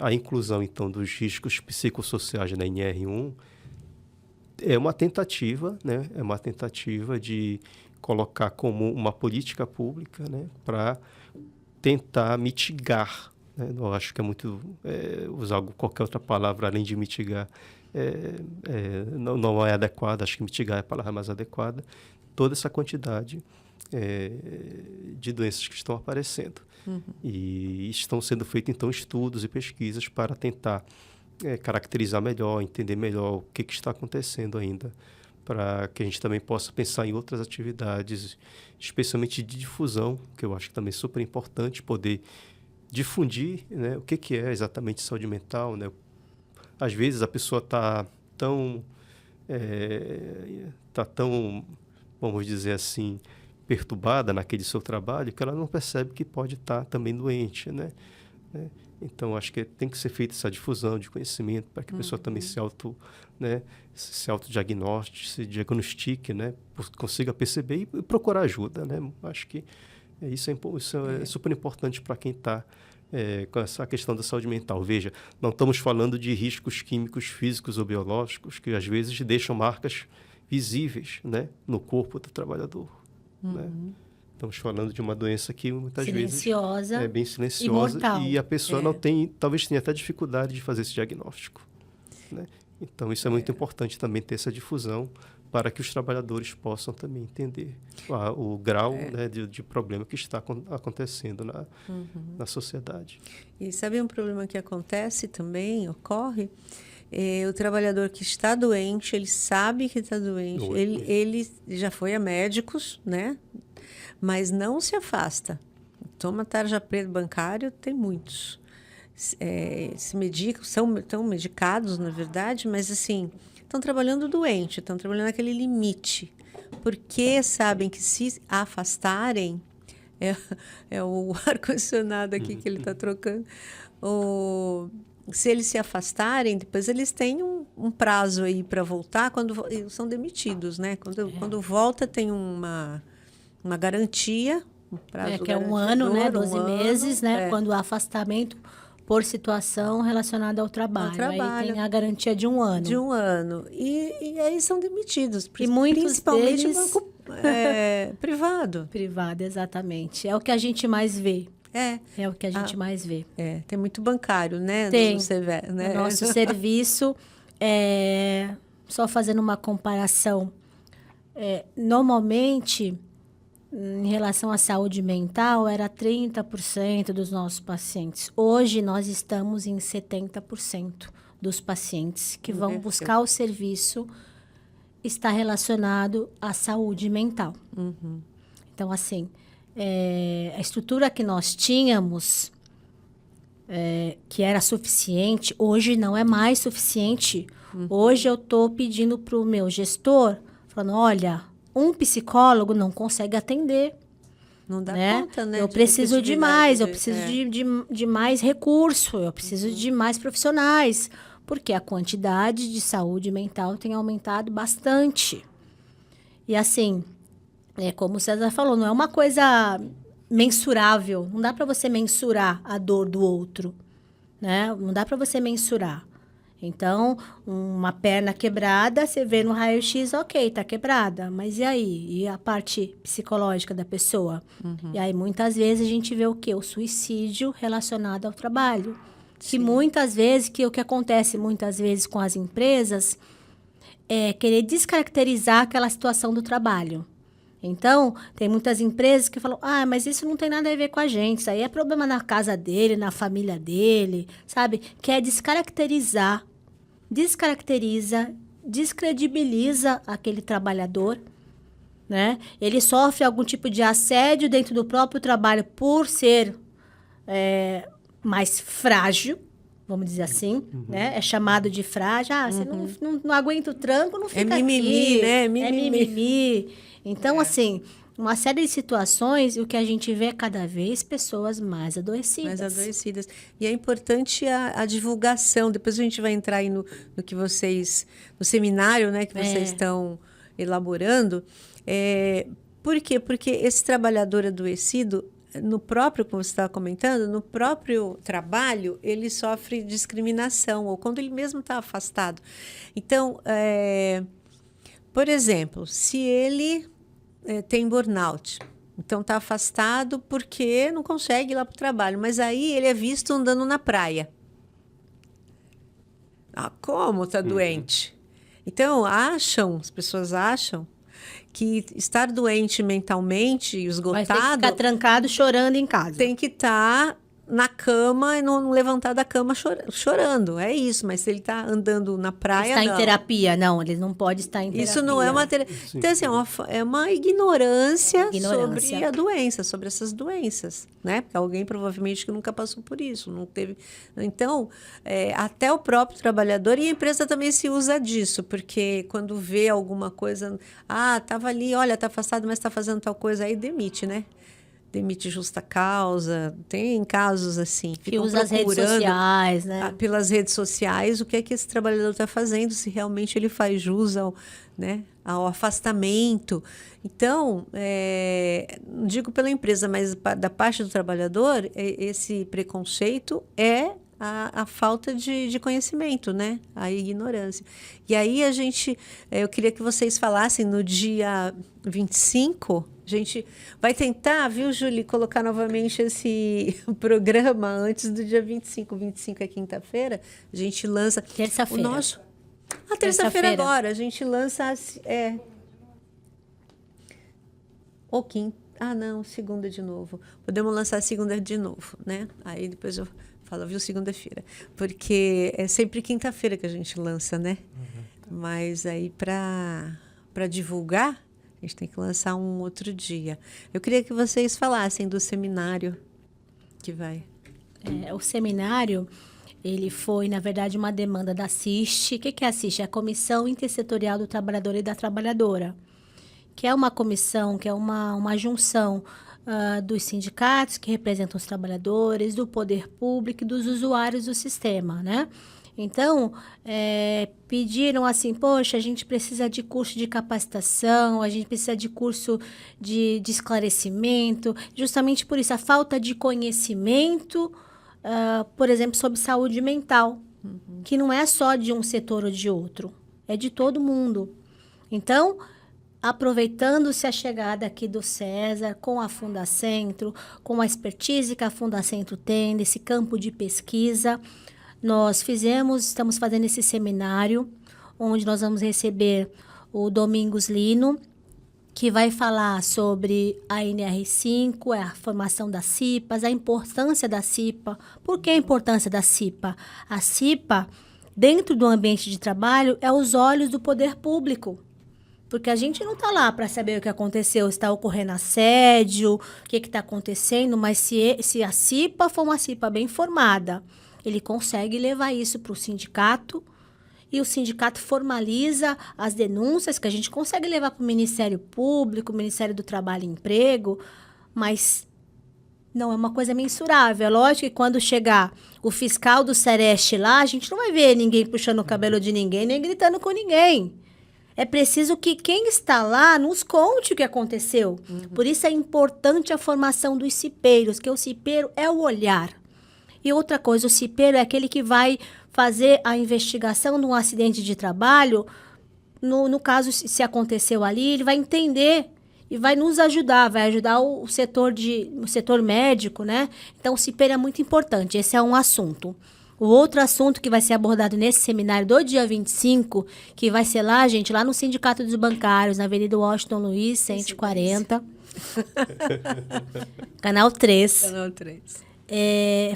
A inclusão, então, dos riscos psicossociais na NR1 é uma tentativa, né? É uma tentativa de colocar como uma política pública, né? Para tentar mitigar, né? Eu acho que é muito usar qualquer outra palavra além de mitigar não é adequada. Acho que mitigar é a palavra mais adequada. Toda essa quantidade de doenças que estão aparecendo. E estão sendo feitos, então, estudos e pesquisas para tentar caracterizar melhor, entender melhor o que está acontecendo ainda, para que a gente também possa pensar em outras atividades, especialmente de difusão, que eu acho que também é super importante, poder difundir, né, o que é exatamente saúde mental, né? Às vezes a pessoa está tão, vamos dizer assim, perturbada naquele seu trabalho, que ela não percebe que pode estar também doente, né? Então, acho que tem que ser feita essa difusão de conhecimento para que a pessoa também se autodiagnostique, se diagnostique, né? Consiga perceber e procurar ajuda, né? Acho que isso é super importante para quem está com essa questão da saúde mental. Veja, não estamos falando de riscos químicos, físicos ou biológicos que, às vezes, deixam marcas visíveis, né, no corpo do trabalhador. Né? Estamos falando de uma doença que muitas vezes é bem silenciosa e a pessoa não tem, talvez tenha até dificuldade de fazer esse diagnóstico. Né? Então, isso é muito importante também ter essa difusão para que os trabalhadores possam também entender o grau, né, de problema que está acontecendo na sociedade. E sabe um problema que acontece também, ocorre? O trabalhador que está doente, ele sabe que está doente, ele já foi a médicos, né? Mas não se afasta. Toma tarja preta bancário, tem muitos. Se medicam, estão medicados, na verdade, mas assim, estão trabalhando doente, estão trabalhando naquele limite. Porque sabem que se afastarem, é o ar-condicionado aqui que ele está trocando, se eles se afastarem, depois eles têm um prazo aí para voltar, quando são demitidos, né? Quando volta, tem uma garantia, um prazo que é um ano, né? 12 meses, né? Quando o afastamento por situação relacionada ao trabalho. Aí tem a garantia de um ano. De um ano. E aí são demitidos. E muitos principalmente deles... banco privado. Privado, exatamente. É o que a gente mais vê. É o que a gente mais vê. Tem muito bancário, né? Tem. Né? O nosso serviço, só fazendo uma comparação, normalmente, em relação à saúde mental, era 30% dos nossos pacientes. Hoje, nós estamos em 70% dos pacientes que vão buscar o serviço está relacionado à saúde mental. Então, assim... a estrutura que nós tínhamos, que era suficiente, hoje não é mais suficiente. Hoje eu estou pedindo para o meu gestor, falando, olha, um psicólogo não consegue atender. Não dá conta, né? Eu preciso de mais, eu preciso de mais recurso, eu preciso de mais profissionais, porque a quantidade de saúde mental tem aumentado bastante. E assim... como o César falou, não é uma coisa mensurável. Não dá para você mensurar a dor do outro, né? Não dá para você mensurar. Então, uma perna quebrada, você vê no raio-x, ok, tá quebrada. Mas e aí? E a parte psicológica da pessoa? E aí, muitas vezes, a gente vê o quê? O suicídio relacionado ao trabalho. Que muitas vezes, o que acontece muitas vezes com as empresas é querer descaracterizar aquela situação do trabalho. Então, tem muitas empresas que falam, mas isso não tem nada a ver com a gente, isso aí é problema na casa dele, na família dele, sabe? Quer descaracterizar, descredibiliza aquele trabalhador, né? Ele sofre algum tipo de assédio dentro do próprio trabalho por ser mais frágil, vamos dizer assim, né? É chamado de frágil. Você não aguenta o tranco, não fica mimimi, aqui. né? É mimimi. Então, assim, uma série de situações, o que a gente vê é cada vez pessoas mais adoecidas. E é importante a divulgação. Depois a gente vai entrar aí no que vocês, no seminário, né, que vocês estão elaborando. Por quê? Porque esse trabalhador adoecido, no próprio, como você estava comentando, no próprio trabalho, ele sofre discriminação, ou quando ele mesmo está afastado. Então, por exemplo, se ele tem burnout, então está afastado porque não consegue ir lá para o trabalho, mas aí ele é visto andando na praia. Como está doente? Então, as pessoas acham que estar doente mentalmente, esgotado... Mas tem que ficar trancado chorando em casa. Tem que estar na cama e não levantar da cama chorando. É isso, mas se ele está andando na praia, está em terapia. Não, ele não pode estar em terapia. Isso não é uma terapia. Então, assim, é uma ignorância sobre a doença, sobre essas doenças, né? Porque alguém provavelmente que nunca passou por isso, não teve... Então, até o próprio trabalhador, e a empresa também se usa disso, porque quando vê alguma coisa, estava ali, olha, está afastado, mas está fazendo tal coisa, aí demite, né? Demite justa causa, tem casos assim. Que usa as redes sociais, né? Pelas redes sociais, o que é que esse trabalhador está fazendo, se realmente ele faz jus ao afastamento. Então, não digo pela empresa, mas da parte do trabalhador, esse preconceito é a falta de conhecimento, né? A ignorância. E aí eu queria que vocês falassem no dia 25, a gente vai tentar, viu, Julie, colocar novamente esse programa antes do dia 25. 25 é quinta-feira, a gente lança... Terça-feira. Terça-feira agora, a gente lança... Ou quinta... não, segunda de novo. Podemos lançar segunda de novo, né? Aí depois eu falo, viu, segunda-feira. Porque é sempre quinta-feira que a gente lança, né? Mas aí para divulgar... A gente tem que lançar um outro dia. Eu queria que vocês falassem do seminário que vai. O seminário, ele foi, na verdade, uma demanda da CIST. O que é a CIST? É a Comissão Intersetorial do Trabalhador e da Trabalhadora, que é uma comissão, que é uma junção dos sindicatos que representam os trabalhadores, do poder público e dos usuários do sistema, né? Então, pediram assim, poxa, a gente precisa de curso de capacitação, a gente precisa de curso de esclarecimento, justamente por isso, a falta de conhecimento, por exemplo, sobre saúde mental, que não é só de um setor ou de outro, é de todo mundo. Então, aproveitando-se a chegada aqui do César, com a Fundacentro, com a expertise que a Fundacentro tem, nesse campo de pesquisa, estamos fazendo esse seminário, onde nós vamos receber o Domingos Lino, que vai falar sobre a NR5, a formação das CIPAs, a importância da CIPA. Por que a importância da CIPA? A CIPA, dentro do ambiente de trabalho, é os olhos do poder público. Porque a gente não está lá para saber o que aconteceu, se está ocorrendo assédio, o que está acontecendo, mas se a CIPA for uma CIPA bem formada, ele consegue levar isso para o sindicato e o sindicato formaliza as denúncias que a gente consegue levar para o Ministério Público, o Ministério do Trabalho e Emprego, mas não é uma coisa mensurável. É lógico que quando chegar o fiscal do Sereste lá, a gente não vai ver ninguém puxando o cabelo de ninguém, nem gritando com ninguém. É preciso que quem está lá nos conte o que aconteceu. Por isso é importante a formação dos cipeiros, que o cipeiro é o olhar. E outra coisa, o cipeiro é aquele que vai fazer a investigação de um acidente de trabalho. No caso, se aconteceu ali, ele vai entender e vai nos ajudar, vai ajudar o setor médico, né? Então, o cipeiro é muito importante, esse é um assunto. O outro assunto que vai ser abordado nesse seminário do dia 25, que vai ser lá, gente, lá no Sindicato dos Bancários, na Avenida Washington Luiz, 140. Canal 3. Canal 3.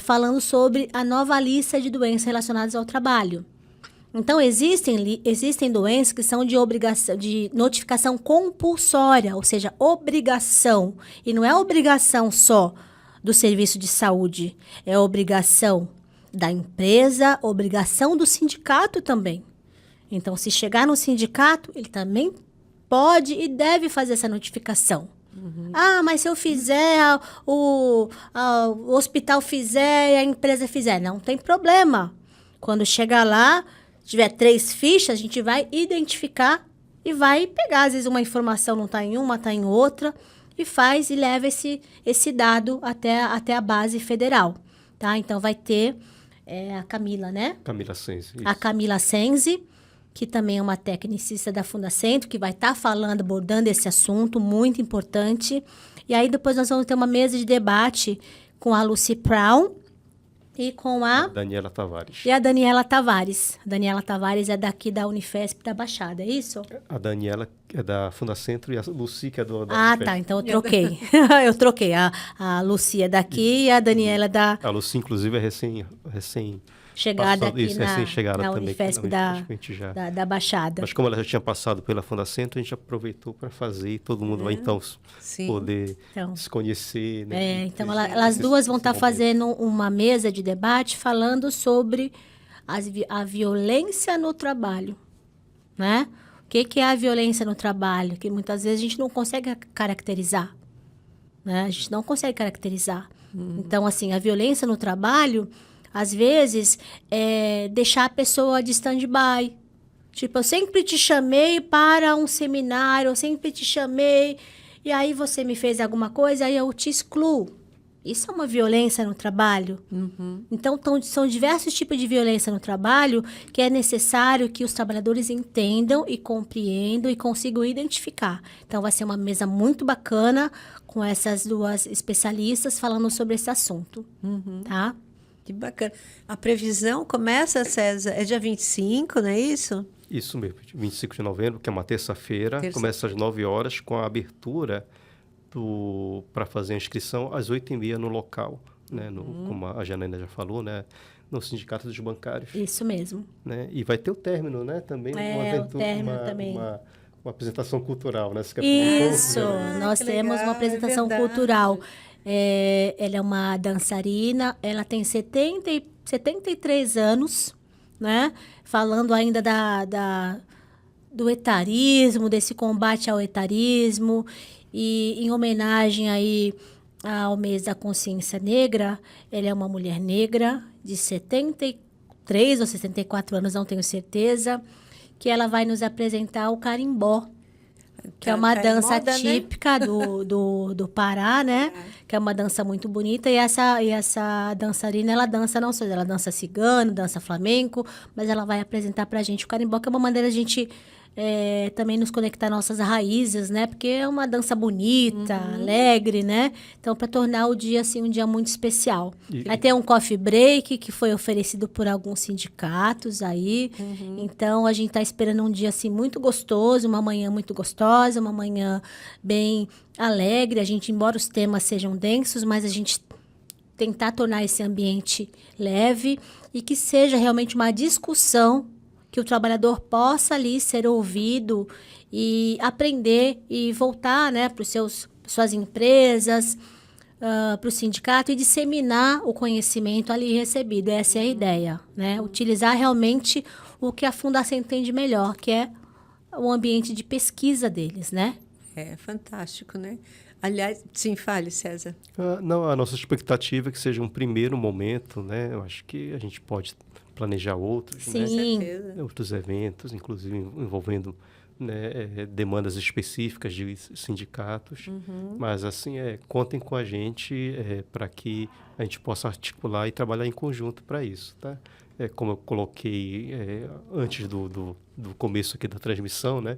Falando sobre a nova lista de doenças relacionadas ao trabalho. Então, existem doenças que são de notificação compulsória, ou seja, obrigação. E não é obrigação só do serviço de saúde, é obrigação da empresa, obrigação do sindicato também. Então, se chegar no sindicato, ele também pode e deve fazer essa notificação. Ah, mas se eu fizer, o hospital fizer e a empresa fizer, não tem problema. Quando chegar lá, tiver 3 fichas, a gente vai identificar e vai pegar. Às vezes uma informação não está em uma, está em outra, e faz e leva esse dado até a base federal. Tá? Então, vai ter a Camila, né? Camila Senzi. A Camila Senzi, que também é uma tecnicista da Fundacentro, que vai estar abordando esse assunto, muito importante. E aí, depois nós vamos ter uma mesa de debate com a Lucy Brown e com a Daniela Tavares. E a Daniela Tavares. A Daniela Tavares é daqui da Unifesp da Baixada, é isso? A Daniela é da Fundacentro e a Lucy que é da Unifesp. Tá. Então eu troquei. Eu troquei. A Lucy é daqui e a Daniela é da... A Lucy, inclusive, é recém chegada aqui na Unifesp da Baixada. Mas como ela já tinha passado pela Fundacentro, a gente aproveitou para fazer e todo mundo vai, então, poder se conhecer. Né? Então, elas duas vão estar fazendo uma mesa de debate falando sobre a violência no trabalho. Né? O que é a violência no trabalho? Que muitas vezes a gente não consegue caracterizar. Né? A gente não consegue caracterizar. Então, assim, a violência no trabalho... Às vezes, deixar a pessoa de stand-by. Tipo, eu sempre te chamei para um seminário, eu sempre te chamei, e aí você me fez alguma coisa, aí eu te excluo. Isso é uma violência no trabalho. Então, são diversos tipos de violência no trabalho que é necessário que os trabalhadores entendam e compreendam e consigam identificar. Então, vai ser uma mesa muito bacana com essas 2 especialistas falando sobre esse assunto. Tá? Que bacana. A previsão começa, César, é dia 25, não é isso? Isso mesmo, 25 de novembro, que é uma terça-feira, começa às 9 horas com a abertura para fazer a inscrição às 8h30 no local, né? Como a Janaína já falou, né? No Sindicato dos Bancários. Isso mesmo. Né? E vai ter o término, né? Também o término também. Uma apresentação cultural, né? Você quer Isso, nós temos uma apresentação cultural. Ela é uma dançarina, ela tem 73 anos, né? Falando ainda do etarismo, desse combate ao etarismo, e em homenagem aí ao mês da consciência negra, ela é uma mulher negra de 73 ou 64 anos, não tenho certeza, que ela vai nos apresentar o carimbó. Que é uma dança típica, né? do Pará, né? Que é uma dança muito bonita. E essa dançarina, ela dança não só, ela dança cigano, dança flamenco, mas ela vai apresentar pra gente o carimbó, que é uma maneira de a gente também nos conectar nossas raízes, né? Porque é uma dança bonita, alegre, né? Então, para tornar o dia, assim, um dia muito especial. Vai ter um coffee break, que foi oferecido por alguns sindicatos aí. Então, a gente está esperando um dia, assim, muito gostoso, uma manhã muito gostosa, uma manhã bem alegre. A gente, embora os temas sejam densos, mas a gente tentar tornar esse ambiente leve e que seja realmente uma discussão, que o trabalhador possa ali ser ouvido e aprender e voltar, né, para suas empresas, para o sindicato e disseminar o conhecimento ali recebido. Essa é a ideia, né? Utilizar realmente o que a Fundacentro tem de melhor, que é o ambiente de pesquisa deles, né? É fantástico, né? Aliás, sim, fale, César. Não, a nossa expectativa é que seja um primeiro momento, né? Eu acho que a gente pode planejar outros, sim, né? Outros eventos, inclusive envolvendo, né, demandas específicas de sindicatos. Mas, assim, contem com a gente para que a gente possa articular e trabalhar em conjunto para isso, tá? Como eu coloquei antes do começo aqui da transmissão, né?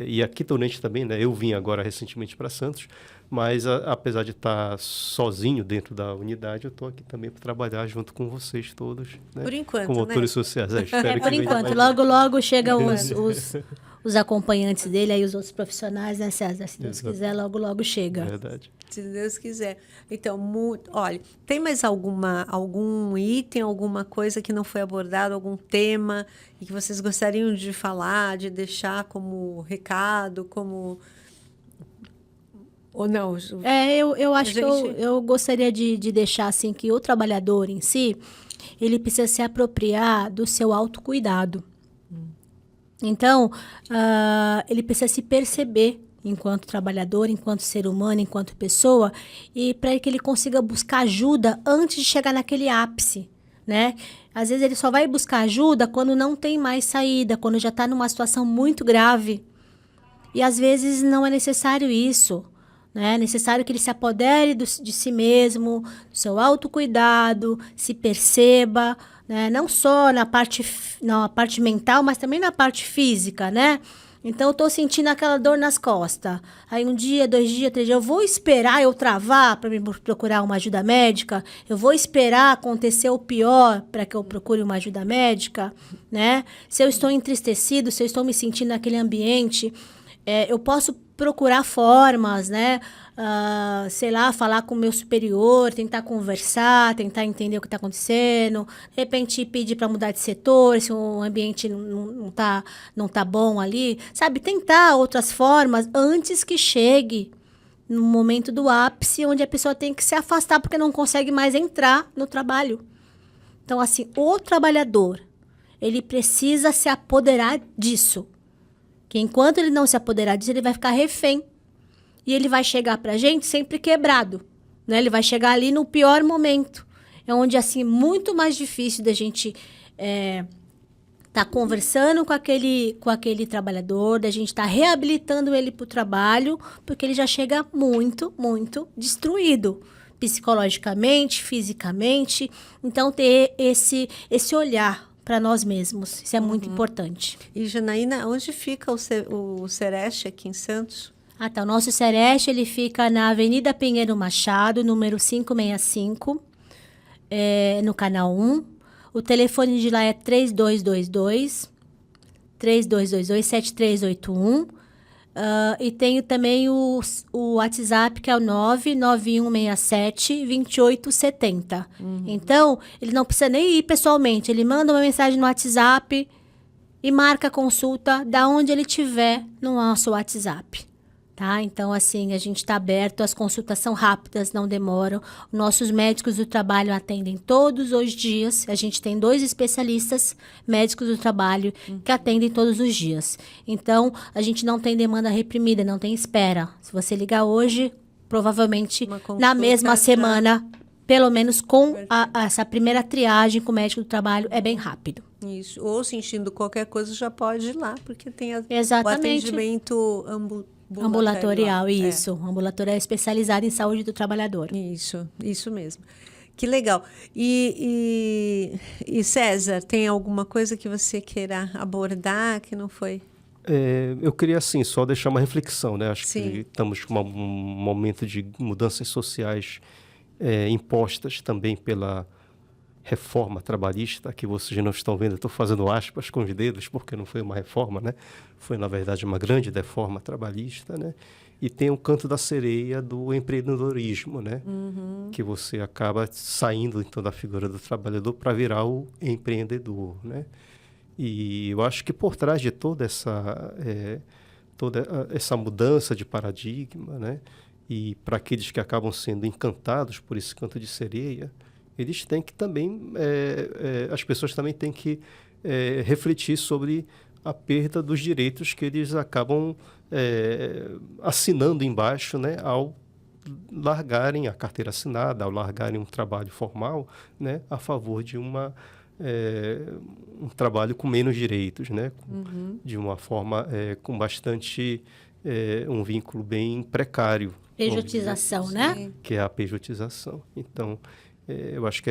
E aqui também, né? Eu vim agora recentemente para Santos, mas apesar de estar sozinho dentro da unidade, eu estou aqui também para trabalhar junto com vocês todos, né? Por enquanto, como autores sociais. Espero por enquanto. Logo chegam os acompanhantes dele, aí os outros profissionais, né, César? Se Deus quiser, logo chega. Verdade. Se Deus quiser. Então, olha, tem mais algum item, alguma coisa que não foi abordado, algum tema e que vocês gostariam de falar, de deixar como recado, como Ou não? Eu acho que gente- eu gostaria de deixar assim que o trabalhador em si, ele precisa se apropriar do seu autocuidado. Então, ele precisa se perceber enquanto trabalhador, enquanto ser humano, enquanto pessoa, e para que ele consiga buscar ajuda antes de chegar naquele ápice, né? Às vezes ele só vai buscar ajuda quando não tem mais saída, quando já está numa situação muito grave. E às vezes não é necessário isso, né? É necessário que ele se apodere de si mesmo, do seu autocuidado, se perceba, né? Não só na parte mental, mas também na parte física, né? Então, eu tô sentindo aquela dor nas costas. Aí, 1 dia, 2 dias, 3 dias, eu vou esperar eu travar para me procurar uma ajuda médica? Eu vou esperar acontecer o pior para que eu procure uma ajuda médica, né? Se eu estou entristecido, se eu estou me sentindo naquele ambiente, eu posso procurar formas, né? Sei lá, falar com o meu superior, tentar conversar, tentar entender o que está acontecendo, de repente pedir para mudar de setor, se o ambiente não tá bom ali, sabe? Tentar outras formas antes que chegue no momento do ápice, onde a pessoa tem que se afastar porque não consegue mais entrar no trabalho. Então, assim, o trabalhador, ele precisa se apoderar disso. Que enquanto ele não se apoderar disso, ele vai ficar refém. E ele vai chegar pra gente sempre quebrado, né? Ele vai chegar ali no pior momento. É onde, assim, muito mais difícil da gente tá conversando com aquele trabalhador, da gente tá reabilitando ele pro trabalho, porque ele já chega muito, muito destruído. Psicologicamente, fisicamente. Então, ter esse olhar para nós mesmos. Isso é muito importante. E, Janaína, onde fica o Sereste aqui em Santos? Tá. O nosso Sereste, ele fica na Avenida Pinheiro Machado, número 565, no Canal 1. O telefone de lá é 3222-7381. E tenho também o WhatsApp, que é o 99167-2870. Então, ele não precisa nem ir pessoalmente. Ele manda uma mensagem no WhatsApp e marca a consulta da onde ele estiver no nosso WhatsApp. Tá? Então, assim, a gente está aberto, as consultas são rápidas, não demoram. Nossos médicos do trabalho atendem todos os dias. A gente tem 2 especialistas médicos do trabalho que atendem todos os dias. Então, a gente não tem demanda reprimida, não tem espera. Se você ligar hoje, provavelmente na mesma semana, pelo menos com essa primeira triagem com o médico do trabalho, é bem rápido. Isso. Ou sentindo qualquer coisa, já pode ir lá, porque tem o Exatamente. atendimento ambulatorial, isso. Ambulatorial especializado em saúde do trabalhador. Isso mesmo. Que legal. E César, tem alguma coisa que você queira abordar que não foi? Eu queria, assim, só deixar uma reflexão, né? Acho Sim. que estamos com um momento de mudanças sociais impostas também pela reforma trabalhista, que vocês não estão vendo, eu estou fazendo aspas com os dedos, porque não foi uma reforma, né? Foi, na verdade, uma grande reforma trabalhista, né? E tem o canto da sereia do empreendedorismo, né? Que você acaba saindo, então, da figura do trabalhador para virar o empreendedor, né? E eu acho que por trás de toda essa mudança de paradigma, né? E para aqueles que acabam sendo encantados por esse canto de sereia, eles têm que também, as pessoas também têm que refletir sobre a perda dos direitos que eles acabam assinando embaixo, né, ao largarem a carteira assinada, ao largarem um trabalho formal, né, a favor de um trabalho com menos direitos, né, de uma forma com bastante um vínculo bem precário. Pejotização, né? Que é a pejotização. Então, eu acho que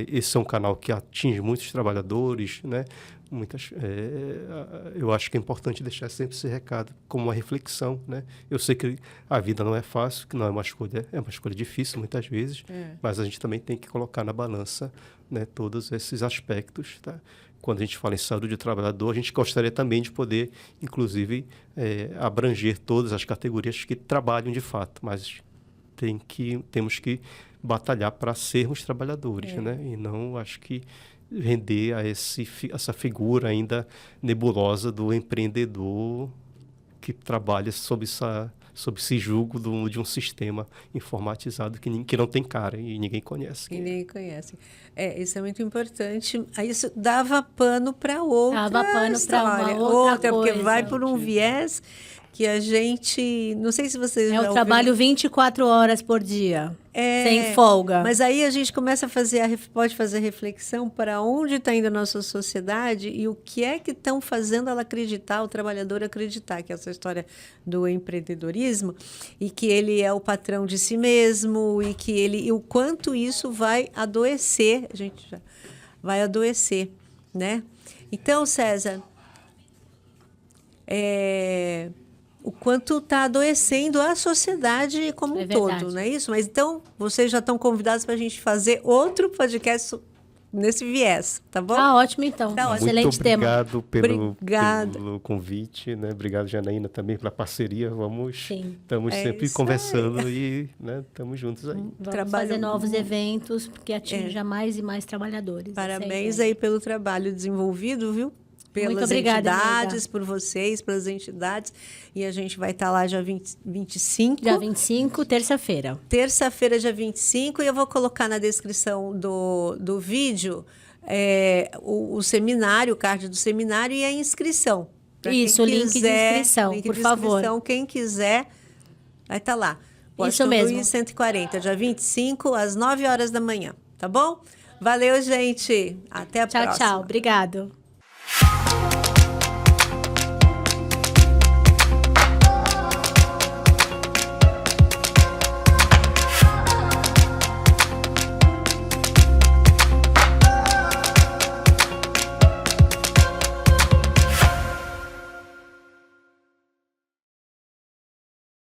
esse é um canal que atinge muitos trabalhadores, né? Eu acho que é importante deixar sempre esse recado como uma reflexão, né? Eu sei que a vida não é fácil, que não é uma escolha difícil muitas vezes, mas a gente também tem que colocar na balança, né, todos esses aspectos, tá? Quando a gente fala em saúde do trabalhador, a gente gostaria também de poder, inclusive, abranger todas as categorias que trabalham de fato, mas temos que batalhar para sermos trabalhadores, né? E não, acho que, render a essa figura ainda nebulosa do empreendedor que trabalha sob sob esse jugo de um sistema informatizado que não tem cara e ninguém conhece. Que ninguém conhece. Isso é muito importante. Aí isso dava pano para outra Dava pano para uma outra porque coisa. vai por um viés que a gente... Não sei se vocês já É o ouviram. trabalho 24 horas por dia, sem folga. Mas aí a gente começa a pode fazer reflexão para onde está indo a nossa sociedade e o que é que estão fazendo ela acreditar, o trabalhador acreditar, que é essa história do empreendedorismo, e que ele é o patrão de si mesmo, e o quanto isso vai adoecer, a gente já vai adoecer, né? Então, César, o quanto está adoecendo a sociedade como um todo, não é isso? Mas então, vocês já estão convidados para a gente fazer outro podcast nesse viés, tá bom? Tá ótimo, então. Tá ótimo. Excelente tema. Muito obrigado pelo convite, né? Obrigado, Janaína, também pela parceria. Estamos sempre conversando e estamos juntos aí. Vamos fazer novos eventos, porque atinja mais e mais trabalhadores. Parabéns aí pelo trabalho desenvolvido, viu? Pelas entidades, por vocês, pelas entidades. E a gente vai estar lá dia 25. Dia 25, terça-feira. Terça-feira, dia 25. E eu vou colocar na descrição do vídeo o seminário, o card do seminário e a inscrição. Isso, o link de inscrição, por favor. Quem quiser, vai estar lá. Isso mesmo. Luiz 140, dia 25, às 9 horas da manhã. Tá bom? Valeu, gente. Até a próxima. Tchau, tchau. Obrigado.